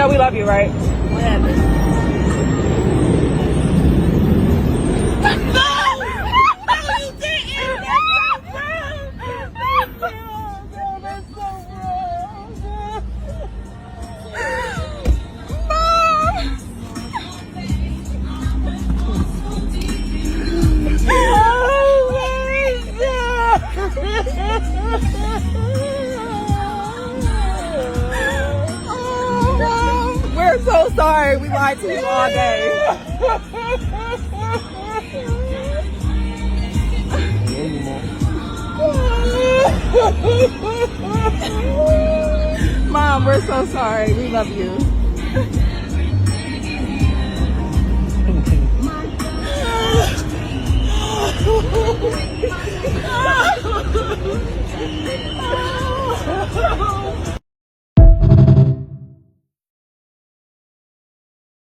know we love you, right? What happened? We're so sorry. We lied to you all day. Mom, we're so sorry. We love you.